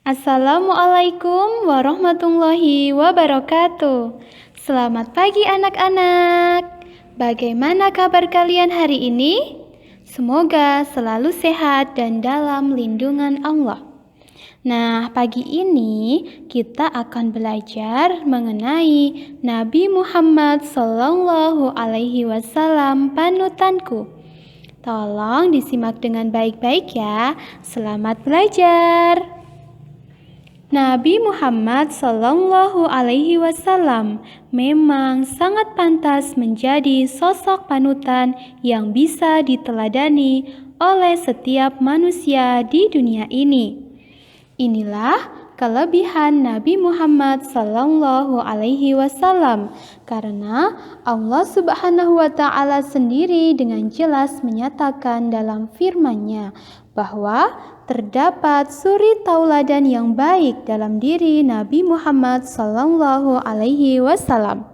Assalamualaikum warahmatullahi wabarakatuh. Selamat pagi anak-anak. Bagaimana kabar kalian hari ini? Semoga selalu sehat dan dalam lindungan Allah. Nah, pagi ini kita akan belajar mengenai Nabi Muhammad Sallallahu Alaihi Wasallam, panutanku. Tolong disimak dengan baik-baik ya. Selamat belajar. Nabi Muhammad Sallallahu Alaihi Wasallam memang sangat pantas menjadi sosok panutan yang bisa diteladani oleh setiap manusia di dunia ini. Inilah kelebihan Nabi Muhammad Sallallahu Alaihi Wasallam, karena Allah Subhanahu wa Ta'ala sendiri dengan jelas menyatakan dalam firman-Nya bahwa terdapat suri tauladan yang baik dalam diri Nabi Muhammad Sallallahu Alaihi Wasallam.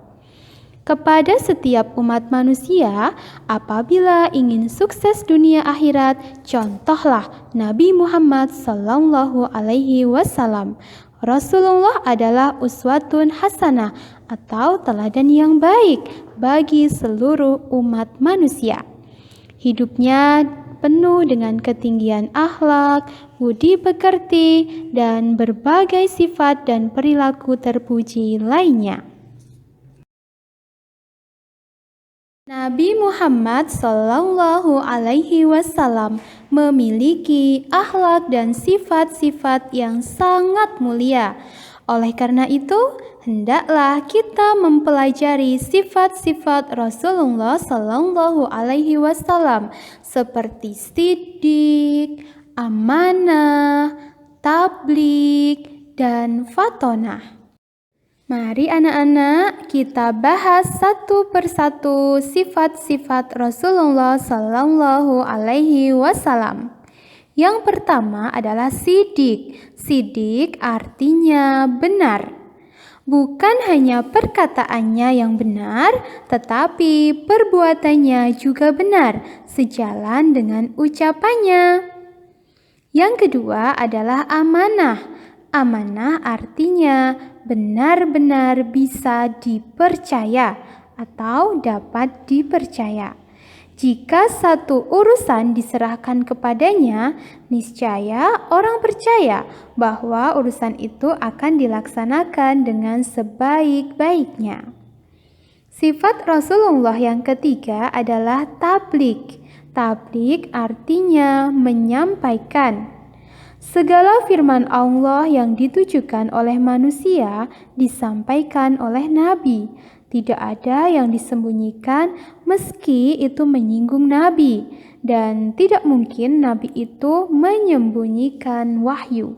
Kepada setiap umat manusia, apabila ingin sukses dunia akhirat, contohlah Nabi Muhammad Sallallahu Alaihi Wasallam. Rasulullah adalah uswatun hasanah atau teladan yang baik bagi seluruh umat manusia. Hidupnya penuh dengan ketinggian akhlak, budi pekerti, dan berbagai sifat dan perilaku terpuji lainnya. Nabi Muhammad Sallallahu Alaihi Wasallam memiliki akhlak dan sifat-sifat yang sangat mulia. Oleh karena itu, hendaklah kita mempelajari sifat-sifat Rasulullah Sallallahu Alaihi Wasallam seperti siddiq, amanah, tabligh, dan fatonah. Mari anak-anak kita bahas satu persatu sifat-sifat Rasulullah Sallallahu Alaihi Wasallam. Yang pertama adalah siddiq. Siddiq artinya benar. Bukan hanya perkataannya yang benar, tetapi perbuatannya juga benar, sejalan dengan ucapannya. Yang kedua adalah amanah. Amanah artinya benar-benar bisa dipercaya atau dapat dipercaya. Jika satu urusan diserahkan kepadanya, niscaya orang percaya bahwa urusan itu akan dilaksanakan dengan sebaik-baiknya. Sifat Rasulullah yang ketiga adalah tabligh. Tabligh artinya menyampaikan. Segala firman Allah yang ditujukan oleh manusia disampaikan oleh Nabi. Tidak ada yang disembunyikan meski itu menyinggung Nabi, dan tidak mungkin Nabi itu menyembunyikan wahyu.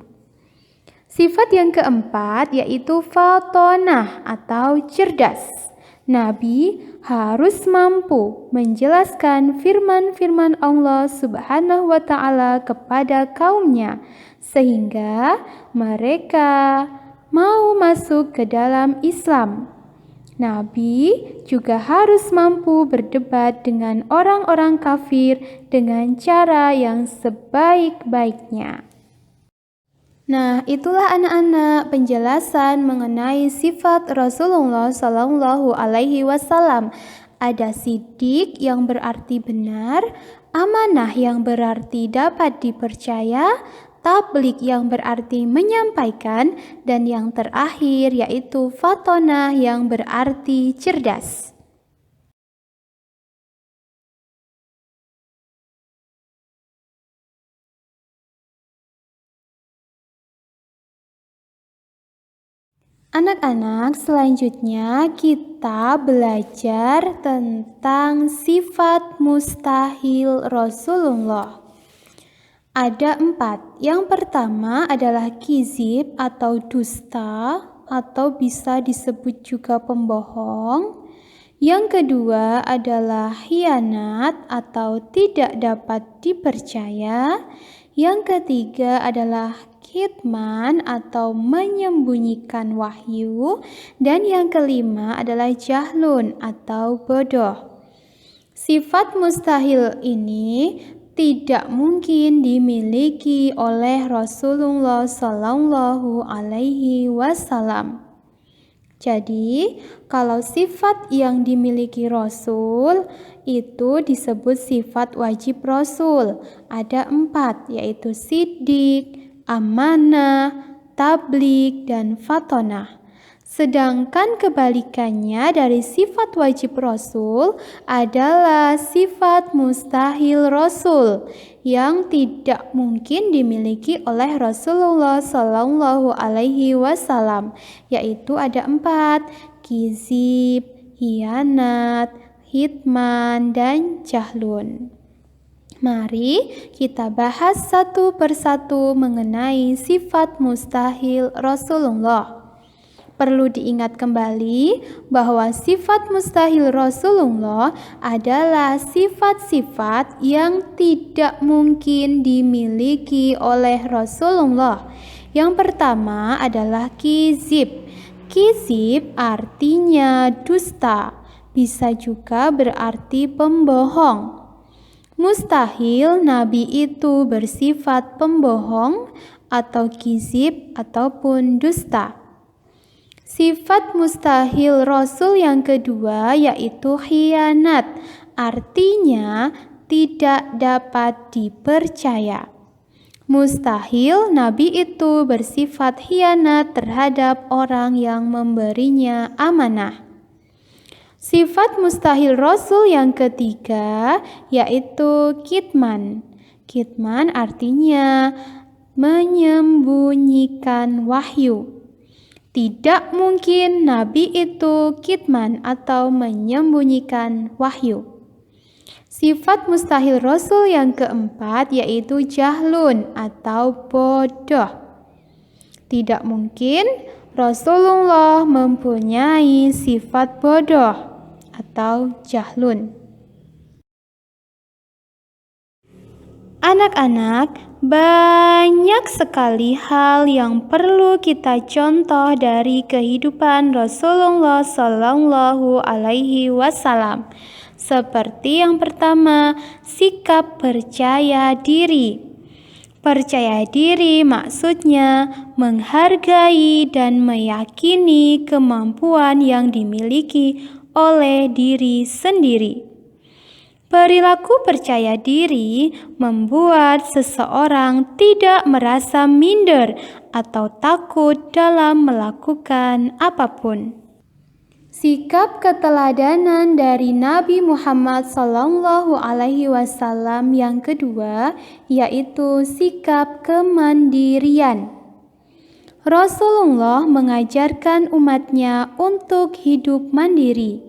Sifat yang keempat yaitu fatonah atau cerdas. Nabi harus mampu menjelaskan firman-firman Allah Subhanahu wa Ta'ala kepada kaumnya, sehingga mereka mau masuk ke dalam Islam. Nabi juga harus mampu berdebat dengan orang-orang kafir dengan cara yang sebaik-baiknya. Nah, itulah anak-anak penjelasan mengenai sifat Rasulullah Sallallahu Alaihi Wasallam. Ada siddiq yang berarti benar, amanah yang berarti dapat dipercaya, tabligh yang berarti menyampaikan, dan yang terakhir yaitu fatonah yang berarti cerdas. Anak-anak, selanjutnya kita belajar tentang sifat mustahil Rasulullah. Ada 4. Yang pertama adalah kizib atau dusta, atau bisa disebut juga pembohong. Yang kedua adalah khianat atau tidak dapat dipercaya. Yang ketiga adalah kitman atau menyembunyikan wahyu. Dan yang kelima adalah jahlun atau bodoh. Sifat mustahil ini tidak mungkin dimiliki oleh Rasulullah Shallallahu Alaihi Wasallam. Jadi, kalau sifat yang dimiliki Rasul itu disebut sifat wajib Rasul. Ada 4, yaitu siddiq, amanah, tabligh, dan fatonah. Sedangkan kebalikannya dari sifat wajib Rasul adalah sifat mustahil Rasul yang tidak mungkin dimiliki oleh Rasulullah Shallallahu Alaihi Wasallam, yaitu ada 4, kizib, hianat, hitman, dan jahlun. Mari kita bahas satu persatu mengenai sifat mustahil Rasulullah. Perlu diingat kembali bahwa sifat mustahil Rasulullah adalah sifat-sifat yang tidak mungkin dimiliki oleh Rasulullah. Yang pertama adalah kizib. Kizib artinya dusta, bisa juga berarti pembohong. Mustahil Nabi itu bersifat pembohong atau kizib ataupun dusta. Sifat mustahil Rasul yang kedua yaitu khianat, artinya tidak dapat dipercaya. Mustahil Nabi itu bersifat khianat terhadap orang yang memberinya amanah. Sifat mustahil Rasul yang ketiga yaitu kitman. Kitman artinya menyembunyikan wahyu. Tidak mungkin Nabi itu kitman atau menyembunyikan wahyu. Sifat mustahil Rasul yang keempat yaitu jahlun atau bodoh. Tidak mungkin Rasulullah mempunyai sifat bodoh atau jahlun. Anak-anak, banyak sekali hal yang perlu kita contoh dari kehidupan Rasulullah Shallallahu Alaihi Wasallam. Seperti yang pertama, sikap percaya diri. Percaya diri maksudnya menghargai dan meyakini kemampuan yang dimiliki oleh diri sendiri. Perilaku percaya diri membuat seseorang tidak merasa minder atau takut dalam melakukan apapun. Sikap keteladanan dari Nabi Muhammad SAW yang kedua yaitu sikap kemandirian. Rasulullah mengajarkan umatnya untuk hidup mandiri.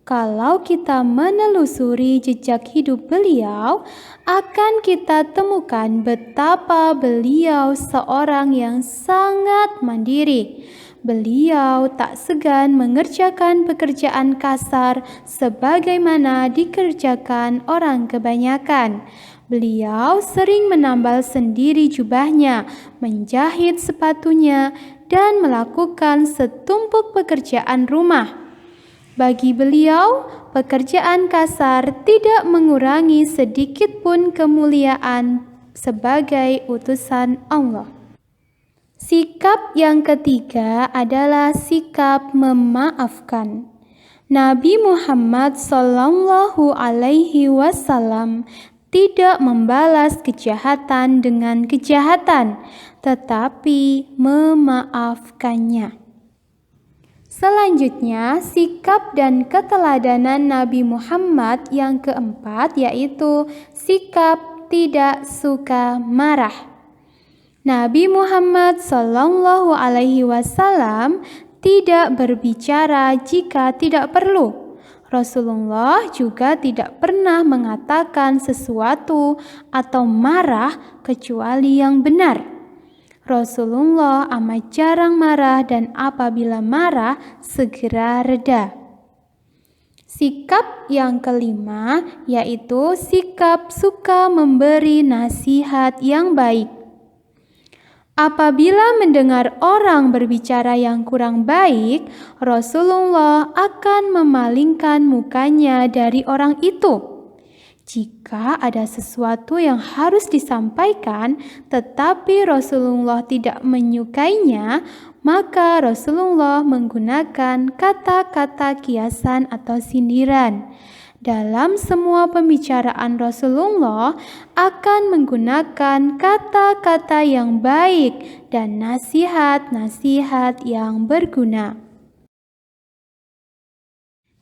Kalau kita menelusuri jejak hidup beliau, akan kita temukan betapa beliau seorang yang sangat mandiri. Beliau tak segan mengerjakan pekerjaan kasar sebagaimana dikerjakan orang kebanyakan. Beliau sering menambal sendiri jubahnya, menjahit sepatunya, dan melakukan setumpuk pekerjaan rumah. Bagi beliau, pekerjaan kasar tidak mengurangi sedikit pun kemuliaan sebagai utusan Allah. Sikap yang ketiga adalah sikap memaafkan. Nabi Muhammad SAW tidak membalas kejahatan dengan kejahatan, tetapi memaafkannya. Selanjutnya, sikap dan keteladanan Nabi Muhammad yang keempat yaitu sikap tidak suka marah. Nabi Muhammad SAW tidak berbicara jika tidak perlu. Rasulullah juga tidak pernah mengatakan sesuatu atau marah kecuali yang benar. Rasulullah amat jarang marah dan apabila marah segera reda. Sikap yang kelima yaitu sikap suka memberi nasihat yang baik. Apabila mendengar orang berbicara yang kurang baik, Rasulullah akan memalingkan mukanya dari orang itu. Jika ada sesuatu yang harus disampaikan, tetapi Rasulullah tidak menyukainya, maka Rasulullah menggunakan kata-kata kiasan atau sindiran. Dalam semua pembicaraan Rasulullah akan menggunakan kata-kata yang baik dan nasihat-nasihat yang berguna.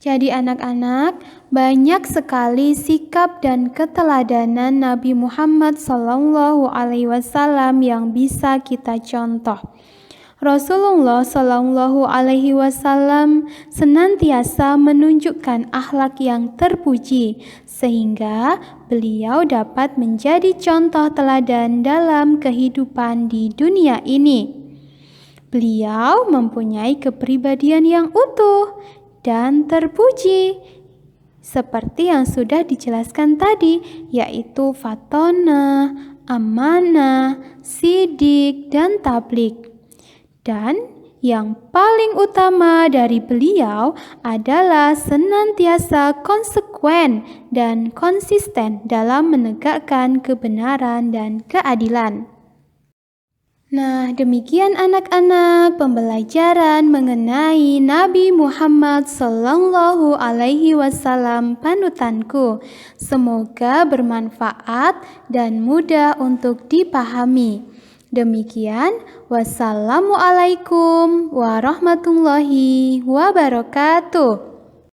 Jadi anak-anak, banyak sekali sikap dan keteladanan Nabi Muhammad SAW yang bisa kita contoh. Rasulullah SAW senantiasa menunjukkan akhlak yang terpuji, sehingga beliau dapat menjadi contoh teladan dalam kehidupan di dunia ini. Beliau mempunyai kepribadian yang utuh dan terpuji, seperti yang sudah dijelaskan tadi, yaitu fatonah, amanah, sidik, dan tablik. Dan yang paling utama dari beliau adalah senantiasa konsekuen dan konsisten dalam menegakkan kebenaran dan keadilan. Nah, demikian anak-anak pembelajaran mengenai Nabi Muhammad SAW panutanku. Semoga bermanfaat dan mudah untuk dipahami. Demikian, wassalamualaikum warahmatullahi wabarakatuh.